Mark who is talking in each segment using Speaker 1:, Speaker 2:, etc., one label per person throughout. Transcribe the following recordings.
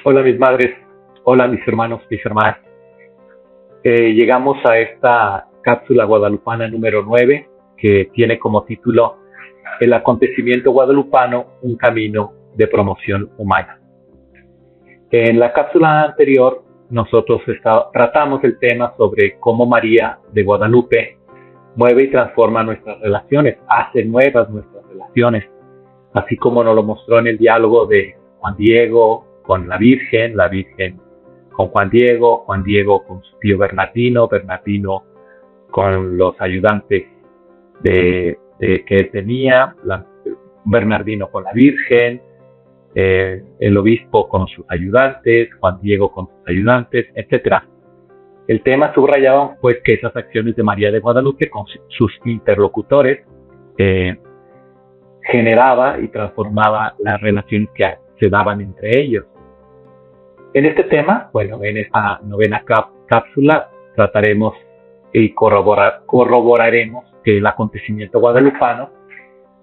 Speaker 1: Hola mis madres, hola mis hermanos, mis hermanas. Llegamos a esta cápsula guadalupana número 9 que tiene como título El acontecimiento guadalupano, un camino de promoción humana. En la cápsula anterior nosotros tratamos el tema sobre cómo María de Guadalupe mueve y transforma nuestras relaciones, hace nuevas nuestras relaciones, así como nos lo mostró en el diálogo de Juan Diego con la Virgen con Juan Diego con su tío Bernardino, Bernardino con los ayudantes que él tenía, Bernardino con la Virgen, el obispo con sus ayudantes, Juan Diego con sus ayudantes, etcétera. El tema subrayaba pues que esas acciones de María de Guadalupe con sus interlocutores generaba y transformaba las relaciones que se daban entre ellos. En este tema, bueno, en esta novena cápsula trataremos y corroboraremos que el acontecimiento guadalupano,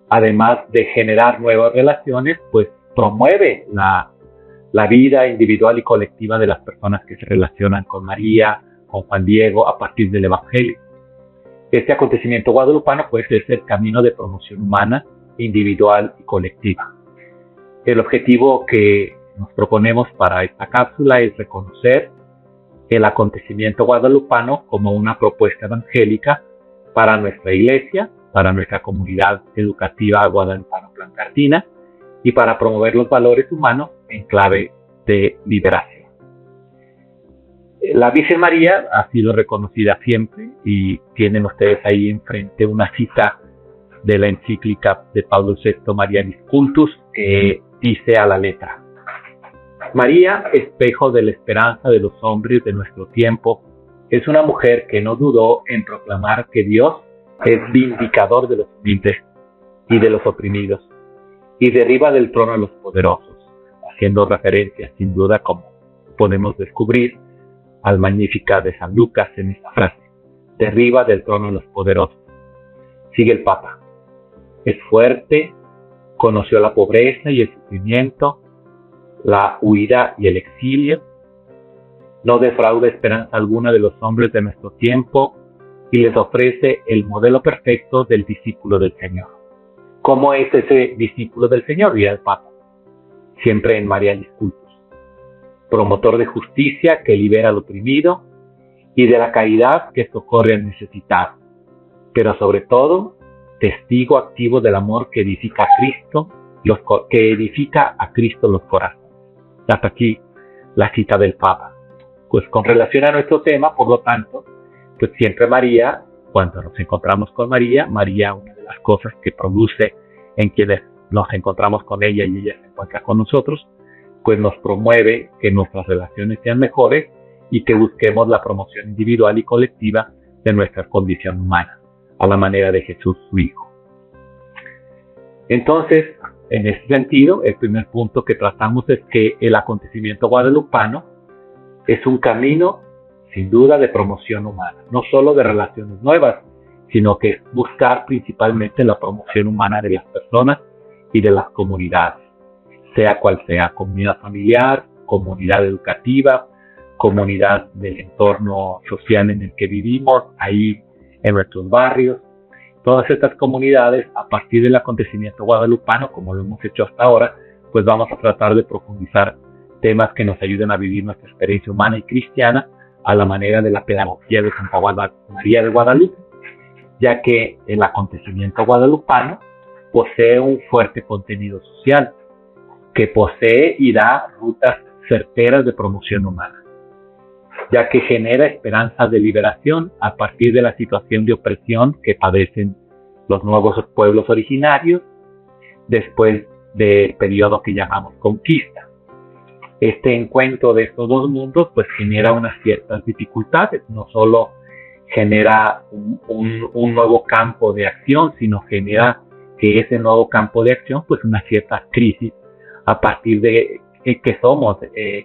Speaker 1: además de generar nuevas relaciones, pues promueve la vida individual y colectiva de las personas que se relacionan con María, con Juan Diego, a partir del Evangelio. Este acontecimiento guadalupano pues es el camino de promoción humana, individual y colectiva. El objetivo que nos proponemos para esta cápsula es reconocer el acontecimiento guadalupano como una propuesta evangélica para nuestra iglesia, para nuestra comunidad educativa guadalupano-plancartina y para promover los valores humanos en clave de liberación. La Virgen María ha sido reconocida siempre y tienen ustedes ahí enfrente una cita de la encíclica de Pablo VI Marianis Cultus que dice a la letra: María, espejo de la esperanza de los hombres de nuestro tiempo, es una mujer que no dudó en proclamar que Dios es vindicador de los humildes y de los oprimidos y derriba del trono a los poderosos, haciendo referencia sin duda, como podemos descubrir, al Magnífica de San Lucas en esta frase: derriba del trono a los poderosos. Sigue el Papa: es fuerte, conoció la pobreza y el sufrimiento, la huida y el exilio, no defrauda esperanza alguna de los hombres de nuestro tiempo y les ofrece el modelo perfecto del discípulo del Señor. ¿Cómo es ese discípulo del Señor? Dirá el Papa, siempre en Marianis Cultus: promotor de justicia que libera al oprimido y de la caridad que socorre al necesitado, pero sobre todo testigo activo del amor que edifica a Cristo los corazones. Hasta aquí la cita del Papa. Pues con relación a nuestro tema, por lo tanto, pues siempre María, cuando nos encontramos con María, una de las cosas que produce en quienes nos encontramos con ella y ella se encuentra con nosotros, pues nos promueve que nuestras relaciones sean mejores y que busquemos la promoción individual y colectiva de nuestra condición humana, a la manera de Jesús, su Hijo. Entonces, en ese sentido, el primer punto que tratamos es que el acontecimiento guadalupano es un camino, sin duda, de promoción humana, no solo de relaciones nuevas, sino que es buscar principalmente la promoción humana de las personas y de las comunidades, sea cual sea, comunidad familiar, comunidad educativa, comunidad del entorno social en el que vivimos, ahí en nuestros barrios. Todas estas comunidades, a partir del acontecimiento guadalupano, como lo hemos hecho hasta ahora, pues vamos a tratar de profundizar temas que nos ayuden a vivir nuestra experiencia humana y cristiana a la manera de la pedagogía de Santa María de Guadalupe, ya que el acontecimiento guadalupano posee un fuerte contenido social, que posee y da rutas certeras de promoción humana, ya que genera esperanzas de liberación a partir de la situación de opresión que padecen los nuevos pueblos originarios después del periodo que llamamos conquista. Este encuentro de estos dos mundos pues genera unas ciertas dificultades, no solo genera un nuevo campo de acción, sino genera que ese nuevo campo de acción pues una cierta crisis a partir de qué somos,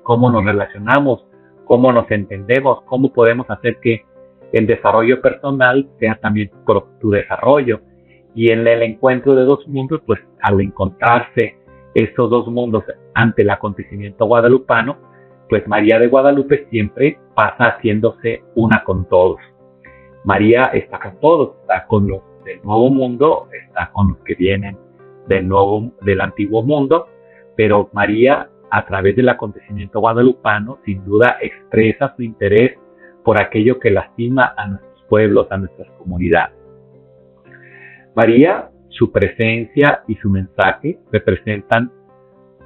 Speaker 1: cómo nos relacionamos, cómo nos entendemos, cómo podemos hacer que el desarrollo personal sea también tu desarrollo. Y en el encuentro de dos mundos, pues al encontrarse estos dos mundos ante el acontecimiento guadalupano, pues María de Guadalupe siempre pasa haciéndose una con todos. María está con todos, está con los del nuevo mundo, está con los que vienen del antiguo mundo, pero María, a través del acontecimiento guadalupano, sin duda expresa su interés por aquello que lastima a nuestros pueblos, a nuestras comunidades. María, su presencia y su mensaje representan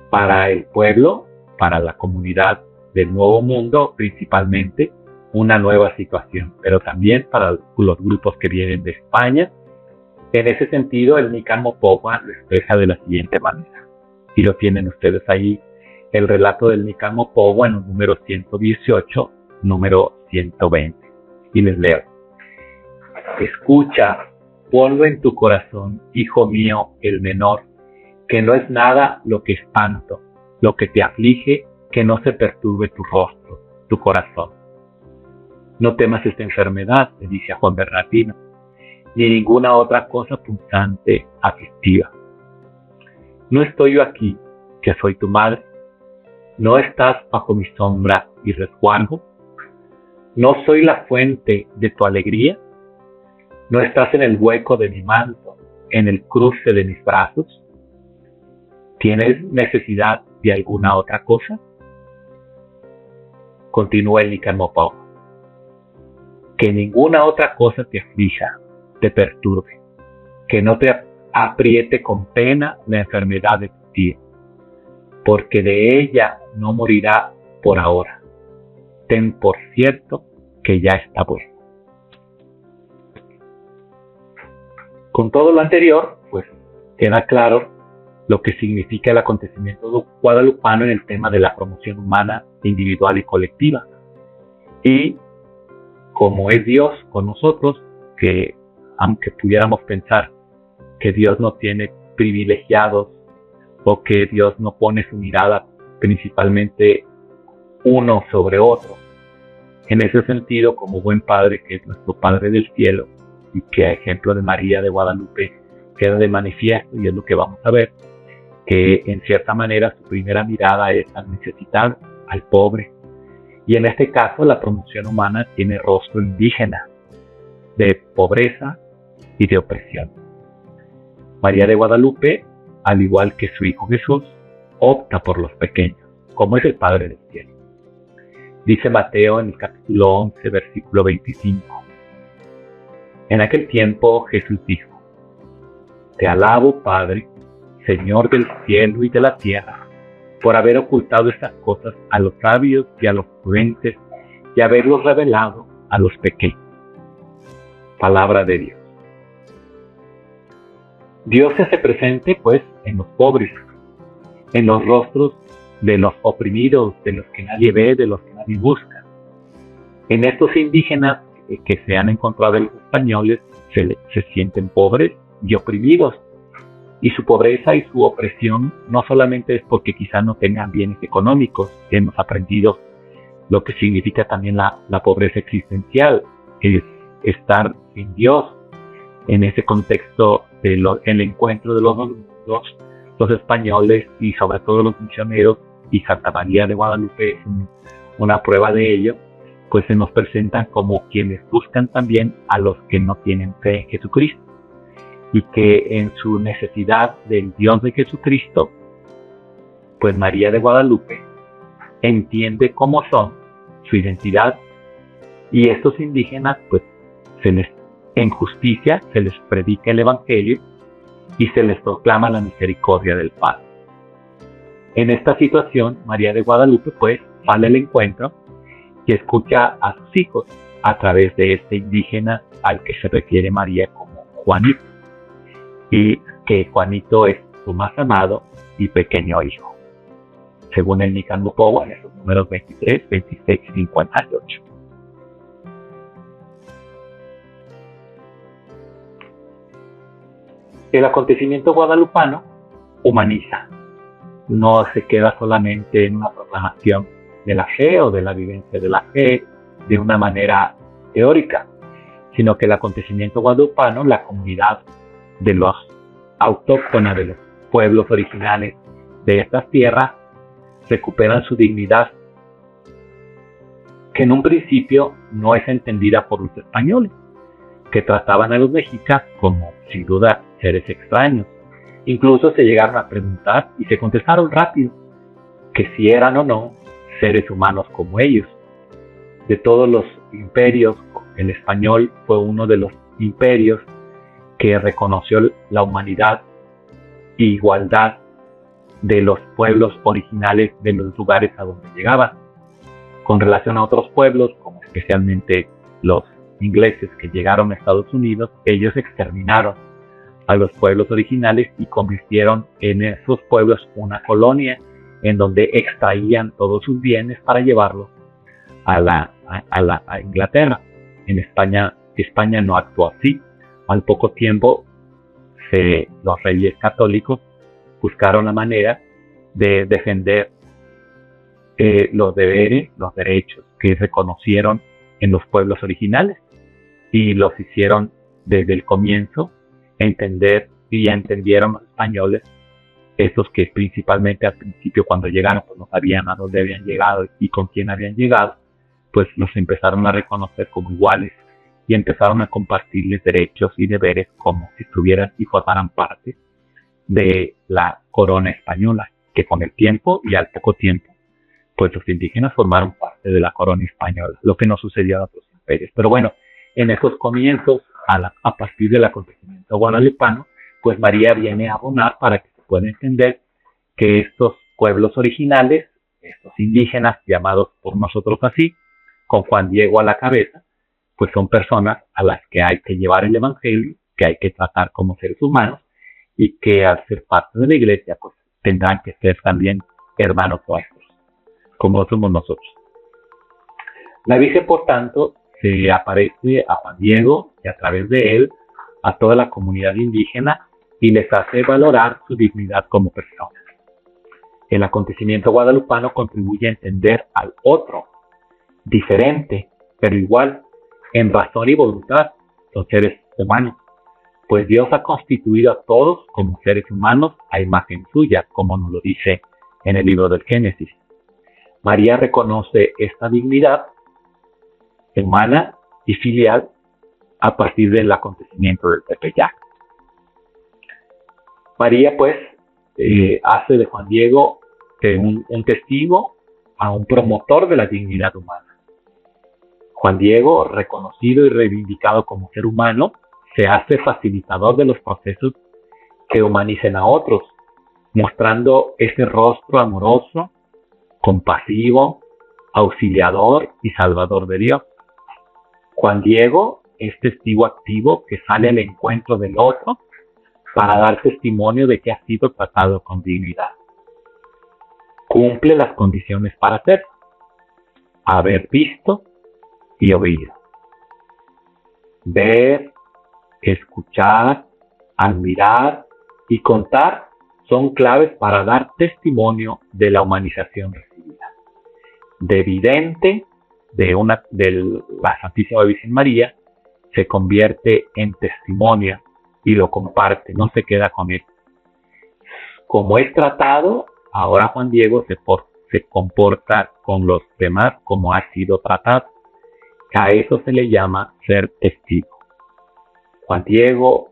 Speaker 1: para el pueblo, para la comunidad del Nuevo Mundo, principalmente una nueva situación, pero también para los grupos que vienen de España. En ese sentido, el Nican Mopogua lo expresa de la siguiente manera, y lo tienen ustedes ahí, el relato del Nican Mopogua en el número 118, número 120, y les leo. Escucha, ponlo en tu corazón, hijo mío, el menor, que no es nada lo que espanto, lo que te aflige, que no se perturbe tu rostro, tu corazón. No temas esta enfermedad, le dice a Juan Bernardino, ni ninguna otra cosa punzante, aflictiva. ¿No estoy yo aquí, que soy tu madre? ¿No estás bajo mi sombra y resguardo? ¿No soy la fuente de tu alegría? ¿No estás en el hueco de mi manto, en el cruce de mis brazos? ¿Tienes necesidad de alguna otra cosa? Continúa el Nican Mopogua. Que ninguna otra cosa te aflija, te perturbe, que no te apriete con pena la enfermedad de tu tío, porque de ella no morirá por ahora. Ten por cierto que ya está bueno. Con todo lo anterior, pues queda claro lo que significa el acontecimiento guadalupano en el tema de la promoción humana individual y colectiva. Y como es Dios con nosotros, que aunque pudiéramos pensar que Dios no tiene privilegiados o que Dios no pone su mirada principalmente uno sobre otro, en ese sentido, como buen Padre que es nuestro Padre del cielo y que a ejemplo de María de Guadalupe queda de manifiesto, y es lo que vamos a ver, que en cierta manera su primera mirada es al necesitado, al pobre. Y en este caso la promoción humana tiene rostro indígena, de pobreza y de opresión. María de Guadalupe, al igual que su Hijo Jesús, opta por los pequeños, como es el Padre del cielo. Dice Mateo en el capítulo 11, versículo 25. En aquel tiempo Jesús dijo: Te alabo, Padre, Señor del cielo y de la tierra, por haber ocultado estas cosas a los sabios y a los prudentes y haberlos revelado a los pequeños. Palabra de Dios. Dios se hace presente, pues, en los pobres, en los rostros de los oprimidos, de los que nadie ve, de los que nadie busca. En estos indígenas que se han encontrado en los españoles, se sienten pobres y oprimidos. Y su pobreza y su opresión no solamente es porque quizás no tengan bienes económicos, que hemos aprendido lo que significa también la pobreza existencial, que es estar sin Dios. En ese contexto el encuentro de los españoles y sobre todo los misioneros, y Santa María de Guadalupe es una prueba de ello, pues se nos presentan como quienes buscan también a los que no tienen fe en Jesucristo, y que en su necesidad del Dios de Jesucristo, pues María de Guadalupe entiende cómo son, su identidad, y estos indígenas, pues en justicia se les predica el Evangelio y se les proclama la misericordia del Padre. En esta situación, María de Guadalupe, pues, sale al encuentro y escucha a sus hijos a través de este indígena al que se refiere María como Juanito, y que Juanito es su más amado y pequeño hijo, según el Nican Mopogua en esos números 23, 26 y 58. El acontecimiento guadalupano humaniza, no se queda solamente en una proclamación de la fe o de la vivencia de la fe de una manera teórica, sino que el acontecimiento guadalupano, la comunidad de los autóctonas, de los pueblos originales de estas tierras recuperan su dignidad, que en un principio no es entendida por los españoles, que trataban a los mexicas como, sin duda, seres extraños. Incluso se llegaron a preguntar y se contestaron rápido que si eran o no seres humanos como ellos. De todos los imperios, el español fue uno de los imperios que reconoció la humanidad e igualdad de los pueblos originales de los lugares a donde llegaban. Con relación a otros pueblos, como especialmente los ingleses que llegaron a Estados Unidos, ellos exterminaron a los pueblos originales y convirtieron en esos pueblos una colonia en donde extraían todos sus bienes para llevarlos a Inglaterra. En España no actuó así. Al poco tiempo, los reyes católicos buscaron la manera de defender los deberes, los derechos que reconocieron en los pueblos originales y los hicieron desde el comienzo entender y ya entendieron los españoles, estos que principalmente al principio cuando llegaron pues no sabían a dónde habían llegado y con quién habían llegado, pues los empezaron a reconocer como iguales y empezaron a compartirles derechos y deberes como si estuvieran y formaran parte de la corona española, que con el tiempo y al poco tiempo pues los indígenas formaron parte de la corona española, lo que no sucedió a otros imperios. Pero bueno, en esos comienzos, a partir del acontecimiento guadalupano, pues María viene a abonar para que se pueda entender que estos pueblos originales, estos indígenas llamados por nosotros así, con Juan Diego a la cabeza, pues son personas a las que hay que llevar el evangelio, que hay que tratar como seres humanos y que al ser parte de la iglesia, pues tendrán que ser también hermanos nuestros, como somos nosotros. La Virgen, por tanto, se aparece a Juan Diego y a través de él a toda la comunidad indígena y les hace valorar su dignidad como personas. El acontecimiento guadalupano contribuye a entender al otro, diferente, pero igual, en razón y voluntad, son seres humanos, pues Dios ha constituido a todos como seres humanos a imagen suya, como nos lo dice en el libro del Génesis. María reconoce esta dignidad humana y filial a partir del acontecimiento del Tepeyac. María pues hace de Juan Diego un testigo, a un promotor de la dignidad humana. Juan Diego, reconocido y reivindicado como ser humano, se hace facilitador de los procesos que humanicen a otros, mostrando ese rostro amoroso, compasivo, auxiliador y salvador de Dios. Juan Diego es testigo activo que sale al encuentro del otro para dar testimonio de que ha sido tratado con dignidad. Cumple las condiciones para hacerlo: haber visto y oído. Ver, escuchar, admirar y contar son claves para dar testimonio de la humanización recibida. De vidente de la Santísima Virgen María se convierte en testimonio y lo comparte, no se queda con él. Como es tratado, ahora Juan Diego se comporta con los demás como ha sido tratado. A eso se le llama ser testigo. Juan Diego,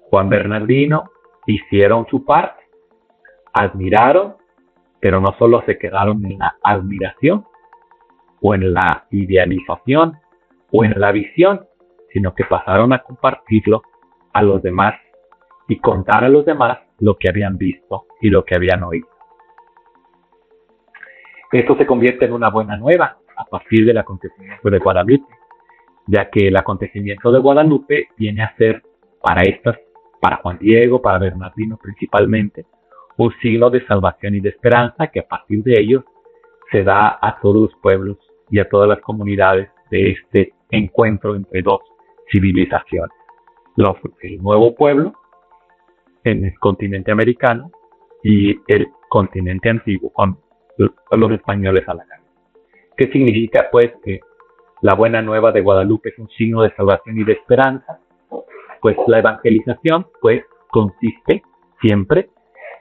Speaker 1: Juan Bernardino hicieron su parte, admiraron, pero no solo se quedaron en la admiración o en la idealización o en la visión, sino que pasaron a compartirlo a los demás y contar a los demás lo que habían visto y lo que habían oído. Esto se convierte en una buena nueva a partir del acontecimiento de Guadalupe, ya que el acontecimiento de Guadalupe viene a ser para Juan Diego, para Bernardino principalmente, un signo de salvación y de esperanza que a partir de ellos se da a todos los pueblos y a todas las comunidades de este encuentro entre dos civilizaciones. El nuevo pueblo en el continente americano y el continente antiguo con los españoles a la cabeza. ¿Qué significa pues que la buena nueva de Guadalupe es un signo de salvación y de esperanza? Pues la evangelización pues consiste siempre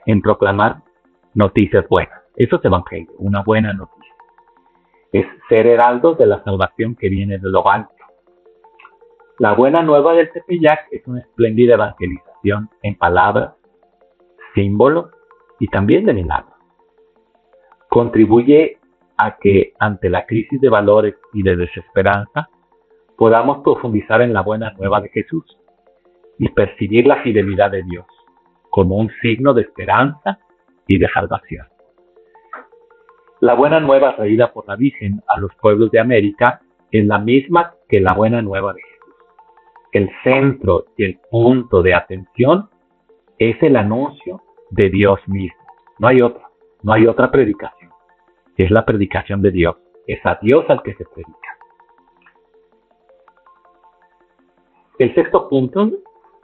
Speaker 1: en proclamar noticias buenas. Eso es evangelio, una buena noticia. Es ser heraldos de la salvación que viene de lo alto. La buena nueva del Tepeyac es una espléndida evangelización en palabras, símbolos y también de milagros. Contribuye a que ante la crisis de valores y de desesperanza podamos profundizar en la buena nueva de Jesús y percibir la fidelidad de Dios como un signo de esperanza y de salvación. La buena nueva traída por la Virgen a los pueblos de América es la misma que la buena nueva de Jesús. El centro y el punto de atención es el anuncio de Dios mismo. No hay otra predicación. Es la predicación de Dios. Es a Dios al que se predica. El sexto punto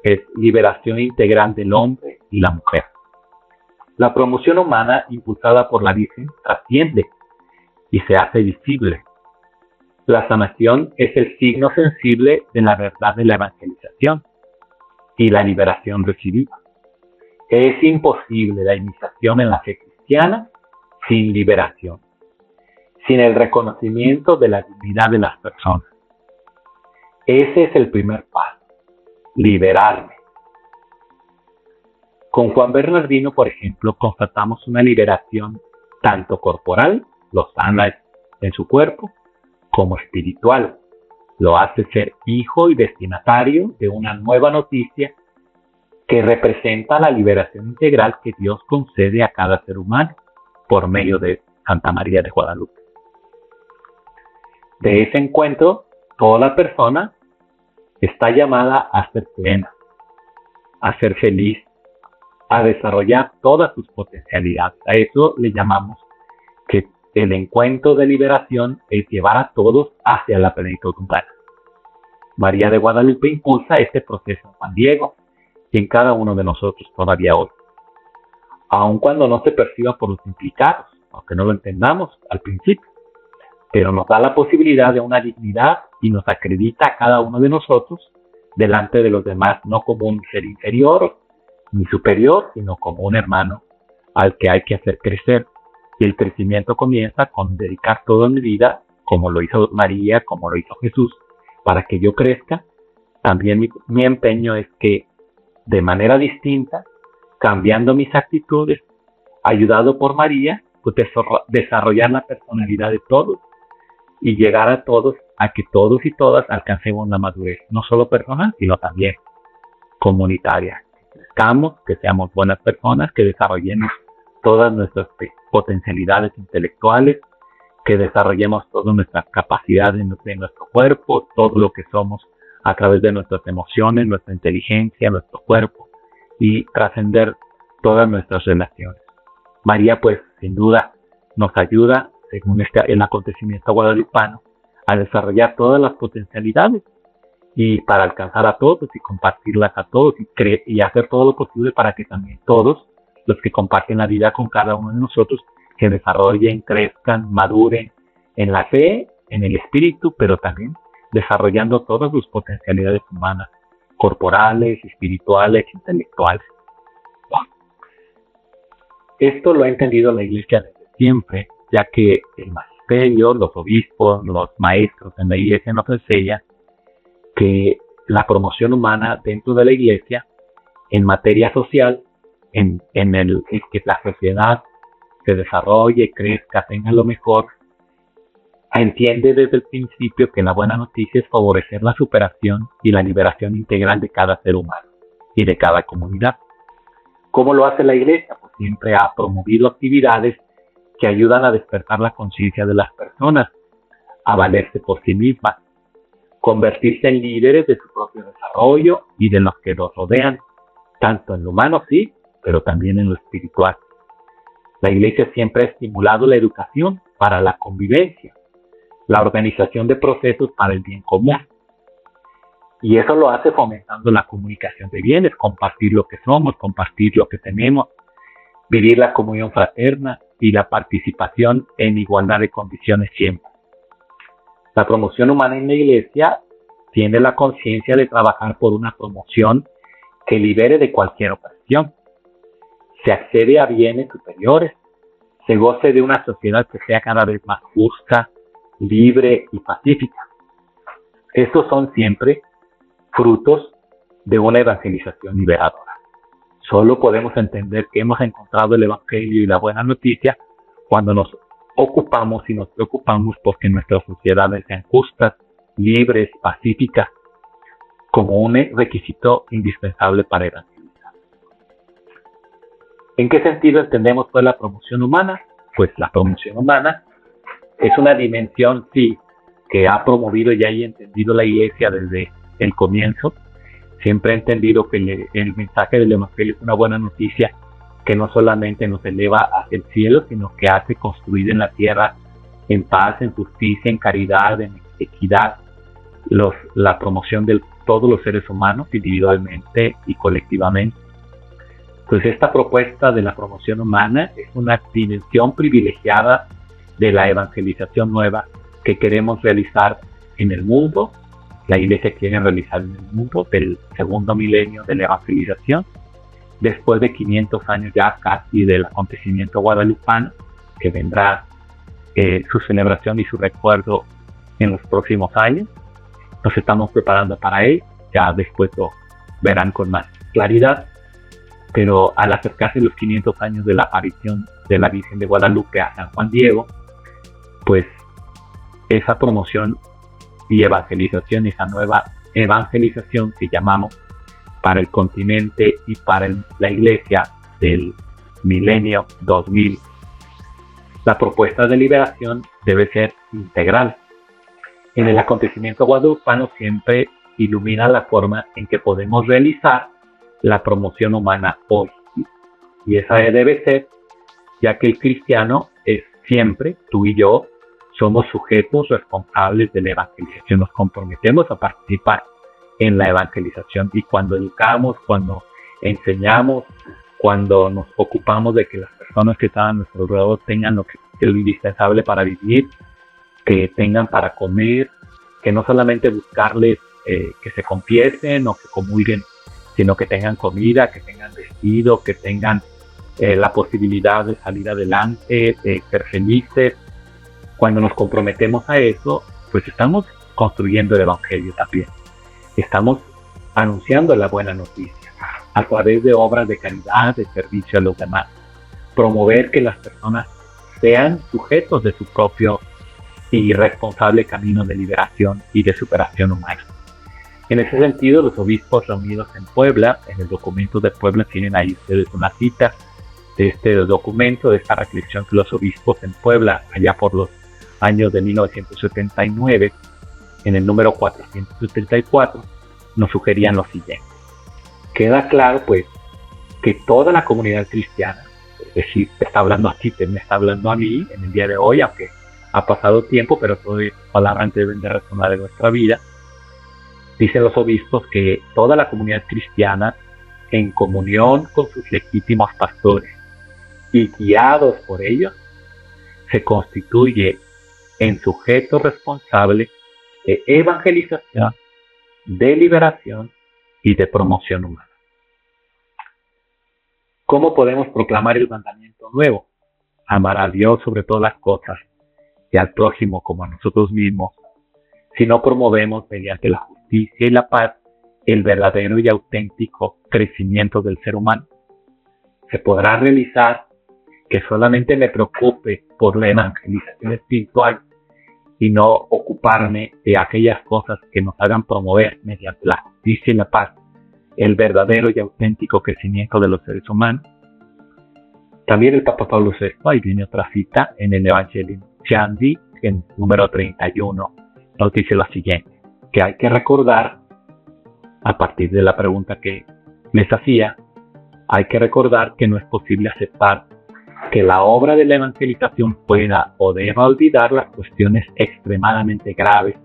Speaker 1: es liberación integral del hombre y la mujer. La promoción humana impulsada por la Virgen trasciende y se hace visible. La sanación es el signo sensible de la verdad de la evangelización y la liberación recibida. Es imposible la iniciación en la fe cristiana sin liberación, sin el reconocimiento de la dignidad de las personas. Ese es el primer paso, liberarme. Con Juan Bernardino, por ejemplo, constatamos una liberación tanto corporal, lo sana en su cuerpo, como espiritual. Lo hace ser hijo y destinatario de una nueva noticia que representa la liberación integral que Dios concede a cada ser humano por medio de Santa María de Guadalupe. De ese encuentro, toda persona está llamada a ser plena, a ser feliz, a desarrollar todas sus potencialidades. A eso le llamamos que el encuentro de liberación es llevar a todos hacia la plenitud humana. María de Guadalupe impulsa este proceso en Juan Diego y en cada uno de nosotros todavía hoy. Aun cuando no se perciba por los implicados, aunque no lo entendamos al principio, pero nos da la posibilidad de una dignidad y nos acredita a cada uno de nosotros delante de los demás, no como un ser inferior ni superior, sino como un hermano al que hay que hacer crecer. Y el crecimiento comienza con dedicar toda mi vida, como lo hizo María, como lo hizo Jesús, para que yo crezca. También mi empeño es que de manera distinta, cambiando mis actitudes, ayudado por María, pues desarrollar la personalidad de todos y llegar a todos, a que todos y todas alcancemos la madurez, no solo personal, sino también comunitaria. Que crezcamos, que seamos buenas personas, que desarrollemos todas nuestras potencialidades intelectuales, que desarrollemos todas nuestras capacidades de nuestro cuerpo, todo lo que somos a través de nuestras emociones, nuestra inteligencia, nuestro cuerpo, y trascender todas nuestras relaciones. María, pues, sin duda, nos ayuda, según el acontecimiento guadalupano, a desarrollar todas las potencialidades y para alcanzar a todos y compartirlas a todos y hacer todo lo posible para que también todos los que comparten la vida con cada uno de nosotros se desarrollen, crezcan, maduren en la fe, en el espíritu, pero también desarrollando todas sus potencialidades humanas, corporales, espirituales, intelectuales. Esto lo ha entendido la Iglesia desde siempre, ya que el magisterio, los obispos, los maestros en la Iglesia nos enseñan que la promoción humana dentro de la Iglesia, en materia social, en que la sociedad se desarrolle, crezca, tenga lo mejor, entiende desde el principio que la buena noticia es favorecer la superación y la liberación integral de cada ser humano y de cada comunidad. ¿Cómo lo hace la Iglesia? Pues siempre ha promovido actividades que ayudan a despertar la conciencia de las personas, a valerse por sí mismas, convertirse en líderes de su propio desarrollo y de los que los rodean, tanto en lo humano, sí, pero también en lo espiritual. La Iglesia siempre ha estimulado la educación para la convivencia, la organización de procesos para el bien común. Y eso lo hace fomentando la comunicación de bienes, compartir lo que somos, compartir lo que tenemos, vivir la comunión fraterna y la participación en igualdad de condiciones siempre. La promoción humana en la Iglesia tiene la conciencia de trabajar por una promoción que libere de cualquier opresión. se accede a bienes superiores, se goce de una sociedad que sea cada vez más justa, libre y pacífica. Estos son siempre frutos de una evangelización liberadora. Solo podemos entender que hemos encontrado el Evangelio y la buena noticia cuando nos ocupamos y nos preocupamos porque nuestras sociedades sean justas, libres, pacíficas, como un requisito indispensable para evangelizar. ¿En qué sentido entendemos pues la promoción humana? Pues la promoción humana es una dimensión, sí, que ha promovido y ha entendido la Iglesia desde el comienzo. Siempre he entendido que el mensaje del Evangelio es una buena noticia que no solamente nos eleva hacia el cielo, sino que hace construir en la tierra en paz, en justicia, en caridad, en equidad, la promoción de todos los seres humanos, individualmente y colectivamente. Entonces, esta propuesta de la promoción humana es una dimensión privilegiada de la evangelización nueva que queremos realizar en el mundo. La Iglesia quiere realizar en el mundo del segundo milenio de la evangelización, después de 500 años ya casi del acontecimiento guadalupano, que vendrá su celebración y su recuerdo en los próximos años. Nos estamos preparando para él, ya después lo verán con más claridad, pero al acercarse los 500 años de la aparición de la Virgen de Guadalupe a San Juan Diego, pues esa promoción y evangelización, esa nueva evangelización que llamamos para el continente y para la Iglesia del milenio 2000, la propuesta de liberación debe ser integral. En el acontecimiento guadalupano siempre ilumina la forma en que podemos realizar la promoción humana hoy. Y esa debe ser, ya que el cristiano es siempre, tú y yo, somos sujetos responsables de la evangelización. Nos comprometemos a participar en la evangelización, y cuando educamos, cuando enseñamos, cuando nos ocupamos de que las personas que están a nuestro alrededor tengan lo indispensable para vivir, que tengan para comer, que no solamente buscarles que se confiesen o que comulguen, sino que tengan comida, que tengan vestido, que tengan la posibilidad de salir adelante, de ser felices. Cuando nos comprometemos a eso, pues estamos construyendo el Evangelio también. Estamos anunciando la buena noticia a través de obras de caridad, de servicio a los demás. Promover que las personas sean sujetos de su propio y responsable camino de liberación y de superación humana. En ese sentido, los obispos reunidos en Puebla, en el documento de Puebla, tienen ahí ustedes una cita de este documento, de esta reflexión que los obispos en Puebla, allá por los años de 1979, en el número 474, nos sugerían lo siguiente. Queda claro, pues, que toda la comunidad cristiana, es decir, está hablando a ti, me está hablando a mí en el día de hoy, aunque ha pasado tiempo, pero todas las palabras deben de resonar en nuestra vida. Dicen los obispos que toda la comunidad cristiana, en comunión con sus legítimos pastores y guiados por ellos, se constituye en sujeto responsable de evangelización, de liberación y de promoción humana. ¿Cómo podemos proclamar el mandamiento nuevo? Amar a Dios sobre todas las cosas y al prójimo como a nosotros mismos, si no promovemos mediante la justicia y la paz el verdadero y auténtico crecimiento del ser humano. Se podrá realizar que solamente me preocupe por la evangelización espiritual y no ocuparme de aquellas cosas que nos hagan promover mediante la justicia y la paz el verdadero y auténtico crecimiento de los seres humanos. También el Papa Pablo VI, ahí viene otra cita en el Evangelio Chandi, en número 31, nos dice lo siguiente, que hay que recordar, a partir de la pregunta que les hacía, hay que recordar que no es posible aceptar que la obra de la evangelización pueda o deba olvidar las cuestiones extremadamente graves,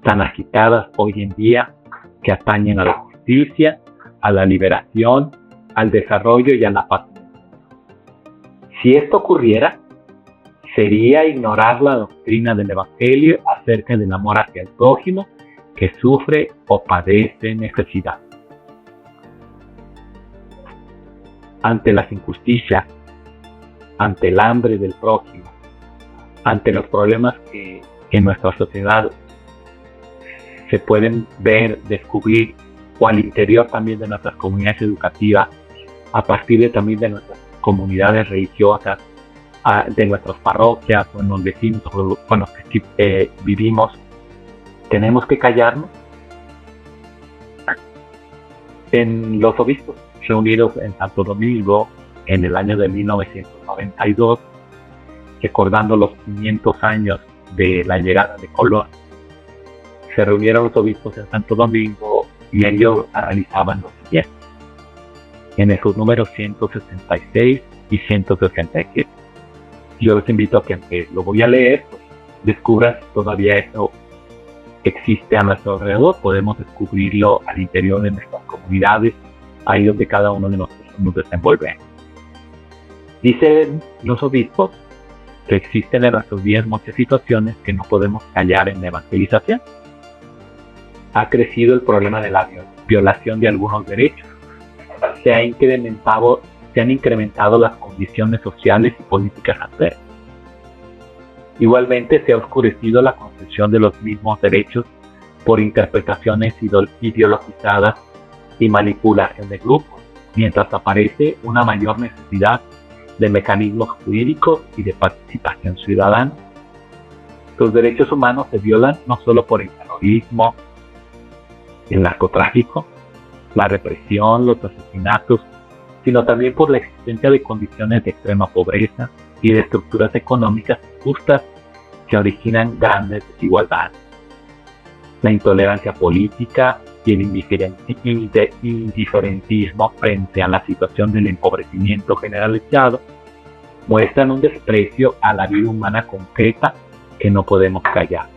Speaker 1: tan agitadas hoy en día, que atañen a la justicia, a la liberación, al desarrollo y a la paz. Si esto ocurriera, sería ignorar la doctrina del Evangelio acerca del amor hacia el prójimo que sufre o padece necesidad. ante las injusticias, ante el hambre del prójimo, ante los problemas que en nuestra sociedad se pueden ver, descubrir, o al interior también de nuestras comunidades educativas, a partir también de nuestras comunidades religiosas, de nuestras parroquias, con los vecinos con los que vivimos, tenemos que callarnos. En los obispos reunidos en Santo Domingo en el año de 1992, recordando los 500 años de la llegada de Colón, se reunieron los obispos en Santo Domingo y ellos analizaban lo siguiente, en esos números 166 y 167. Yo les invito a que, aunque lo voy a leer, pues, descubran si todavía eso existe a nuestro alrededor. Podemos descubrirlo al interior de nuestras comunidades, ahí donde cada uno de nosotros nos desenvolvemos. Dicen los obispos que existen en nuestros días muchas situaciones que no podemos callar en la evangelización. Ha crecido el problema de la violación de algunos derechos. Se han incrementado las condiciones sociales y políticas adversas. Igualmente se ha oscurecido la concepción de los mismos derechos por interpretaciones ideologizadas y manipulación de grupos, mientras aparece una mayor necesidad de mecanismos jurídicos y de participación ciudadana. Los derechos humanos se violan no solo por el terrorismo, el narcotráfico, la represión, los asesinatos, sino también por la existencia de condiciones de extrema pobreza y de estructuras económicas justas que originan grandes desigualdades. La intolerancia política y el indiferentismo frente a la situación del empobrecimiento generalizado muestran un desprecio a la vida humana concreta que no podemos callar.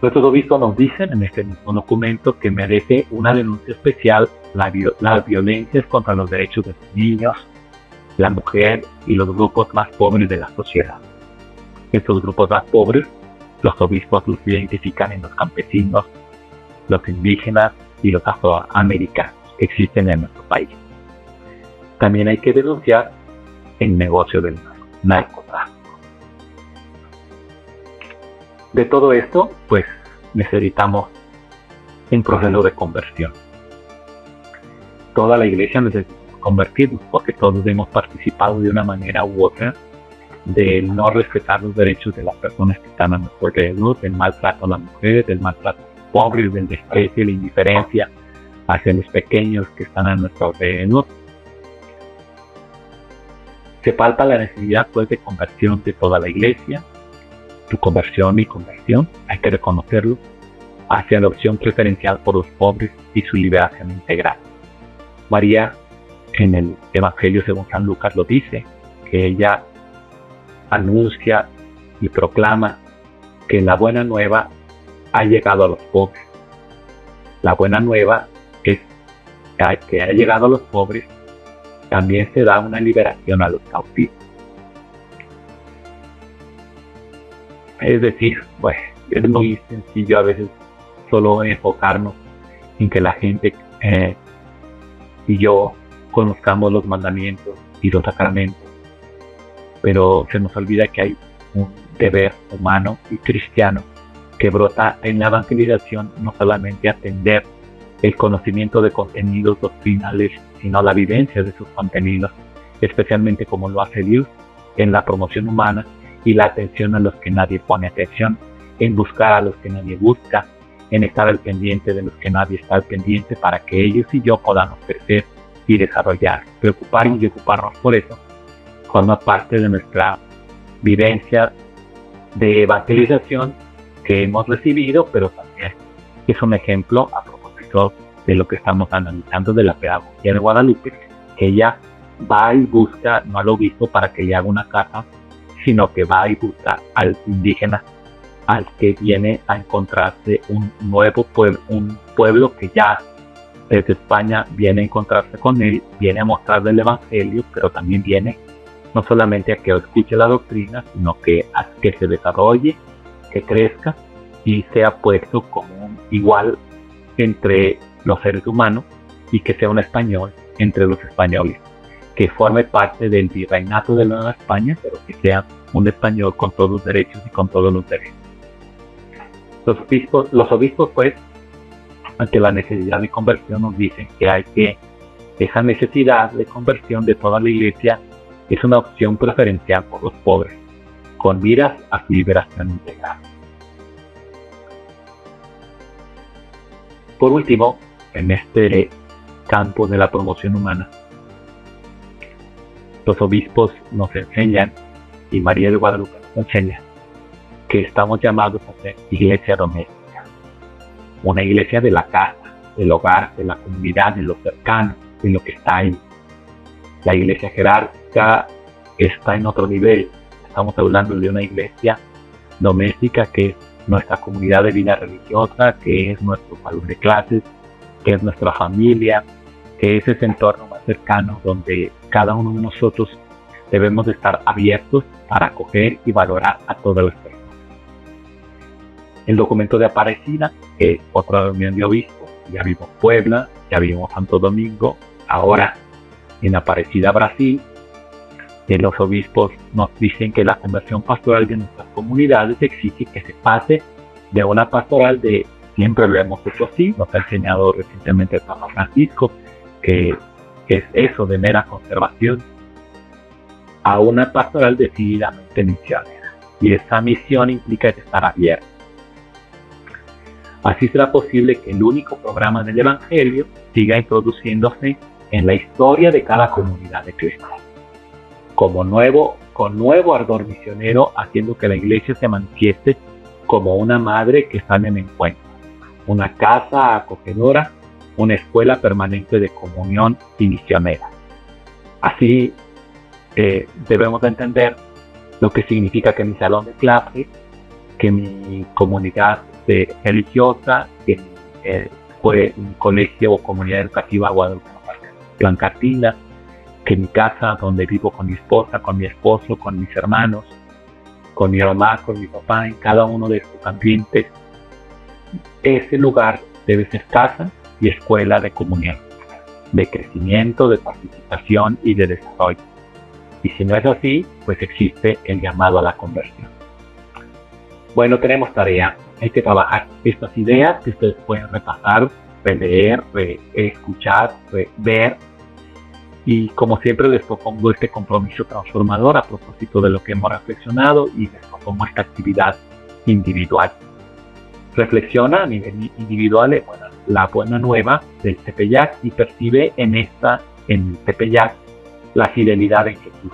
Speaker 1: Nuestros obispos nos dicen en este mismo documento que merece una denuncia especial las violencias contra los derechos de los niños, la mujer y los grupos más pobres de la sociedad. Estos grupos más pobres, los obispos los identifican en los campesinos, los indígenas y los afroamericanos que existen en nuestro país. También hay que denunciar el negocio del narcotráfico. De todo esto, pues necesitamos un proceso de conversión. Toda la iglesia necesita convertirnos porque todos hemos participado de una manera u otra del no respetar los derechos de las personas que están a nuestro alrededor, del maltrato a la mujer, del maltrato a los pobres, del desprecio y la indiferencia hacia los pequeños que están a nuestro alrededor. Se palpa la necesidad pues de conversión de toda la iglesia. Tu conversión, mi conversión, hay que reconocerlo, hacia la opción preferencial por los pobres y su liberación integral. María, en el Evangelio según San Lucas, lo dice, que ella anuncia y proclama que la buena nueva ha llegado a los pobres. La buena nueva es que ha llegado a los pobres, también se da una liberación a los cautivos. Es decir, bueno, es muy sencillo a veces solo enfocarnos en que la gente y yo conozcamos los mandamientos y los sacramentos, pero se nos olvida que hay un deber humano y cristiano que brota en la evangelización, no solamente atender el conocimiento de contenidos doctrinales, sino la vivencia de sus contenidos, especialmente como lo hace Dios en la promoción humana y la atención a los que nadie pone atención, en buscar a los que nadie busca, en estar al pendiente de los que nadie está al pendiente para que ellos y yo podamos crecer y desarrollar. Preocuparnos y ocuparnos por eso forma parte de nuestra vivencia de evangelización que hemos recibido, pero también es un ejemplo a propósito de lo que estamos analizando de la pedagogía de Guadalupe, que ella va y busca no al obispo para que le haga una casa, sino que va y busca al indígena, al que viene a encontrarse un nuevo pueblo, un pueblo que ya desde España viene a encontrarse con él, viene a mostrarle el evangelio, pero también viene no solamente a que escuche la doctrina, sino que a que se desarrolle, que crezca y sea puesto como un igual entre los seres humanos, y que sea un español entre los españoles, que forme parte del virreinato de la Nueva España, pero que sea un español con todos los derechos y con todos los deberes. Los obispos, pues, ante la necesidad de conversión, nos dicen que esa necesidad de conversión de toda la Iglesia es una opción preferencial por los pobres, con miras a su liberación integral. Por último, en este campo de la promoción humana, los obispos nos enseñan, y María de Guadalupe nos enseña, que estamos llamados a ser iglesia doméstica, una iglesia de la casa, del hogar, de la comunidad, de lo cercano, de lo que está ahí. La iglesia jerárquica está en otro nivel. Estamos hablando de una iglesia doméstica que es nuestra comunidad de vida religiosa, que es nuestro salón de clases, que es nuestra familia, que es ese entorno más cercano donde cada uno de nosotros debemos de estar abiertos para acoger y valorar a todas las personas. El documento de Aparecida es otra reunión de obispos. Ya vimos Puebla, ya vimos Santo Domingo, ahora en Aparecida, Brasil. Los obispos nos dicen que la conversión pastoral de nuestras comunidades exige que se pase de una pastoral de siempre lo hemos hecho así, nos ha enseñado recientemente el Papa Francisco, que es eso de mera conservación, a una pastoral decididamente misionera. Y esa misión implica estar abierto. Así será posible que el único programa del Evangelio siga introduciéndose en la historia de cada comunidad de Cristo, con nuevo ardor misionero, haciendo que la Iglesia se manifieste como una madre que sale en encuentro, una casa acogedora, una escuela permanente de comunión y misionera. Así debemos entender lo que significa que mi salón de clase, que mi comunidad religiosa, que fue mi colegio o comunidad educativa Guadalupe Blancartina, que mi casa donde vivo con mi esposa, con mi esposo, con mis hermanos, con mi mamá, con mi papá, en cada uno de estos ambientes, ese lugar debe ser casa y escuela de comunión, de crecimiento, de participación y de desarrollo. Y si no es así, pues existe el llamado a la conversión. Bueno, tenemos tarea. Hay que trabajar estas ideas que ustedes pueden repasar, releer, escuchar, ver. Y como siempre les propongo este compromiso transformador a propósito de lo que hemos reflexionado y les propongo esta actividad individual. Reflexiona a nivel individual la buena nueva del Tepeyac y percibe en el Tepeyac la fidelidad en Jesús,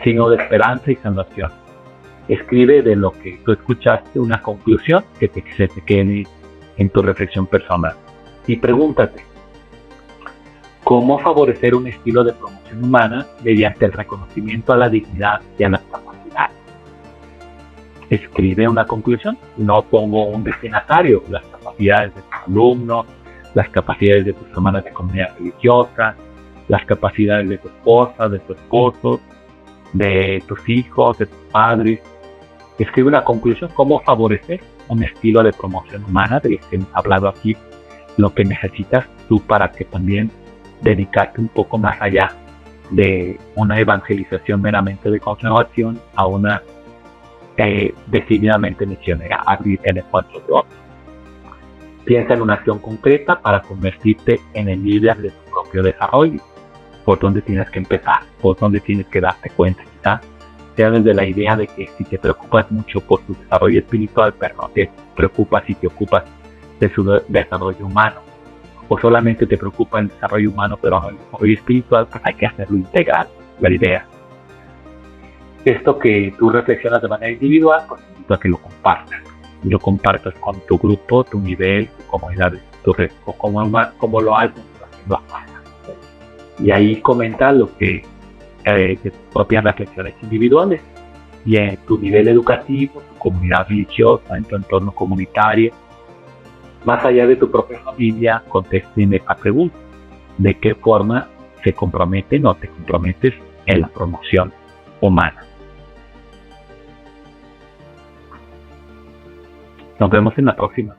Speaker 1: signo de esperanza y salvación. Escribe de lo que tú escuchaste una conclusión que se te quede en tu reflexión personal. Y pregúntate, ¿cómo favorecer un estilo de promoción humana mediante el reconocimiento a la dignidad y a las capacidades? Escribe una conclusión, no pongo un destinatario, las capacidades de tus alumnos, las capacidades de tus hermanas de comunidad religiosa, las capacidades de tu esposa, de tu esposo, de tus hijos, de tus padres. Escribe una conclusión, cómo favorecer un estilo de promoción humana de que hemos hablado aquí, lo que necesitas tú para que también dedicarte un poco más allá de una evangelización meramente de conservación a una decididamente misionera, abrir el encuentro de otros. Piensa en una acción concreta para convertirte en el líder de tu propio desarrollo. Por dónde tienes que empezar, por dónde tienes que darte cuenta, quizás sea desde la idea de que si te preocupas mucho por tu desarrollo espiritual, pero no te preocupas y te ocupas de su desarrollo humano, o solamente te preocupa el desarrollo humano pero no el desarrollo espiritual, pues hay que hacerlo integral, la idea. Esto que tú reflexionas de manera individual, pues invito a que lo compartas. Y lo compartas con tu grupo, tu nivel, tu comunidad, como lo haces haciendo afuera. Y ahí comenta lo que de tus propias reflexiones individuales y en tu nivel educativo, tu comunidad religiosa, en tu entorno comunitario, más allá de tu propia familia, contesten esta pregunta: ¿de qué forma se comprometen o te comprometes en la promoción humana? Nos vemos en la próxima.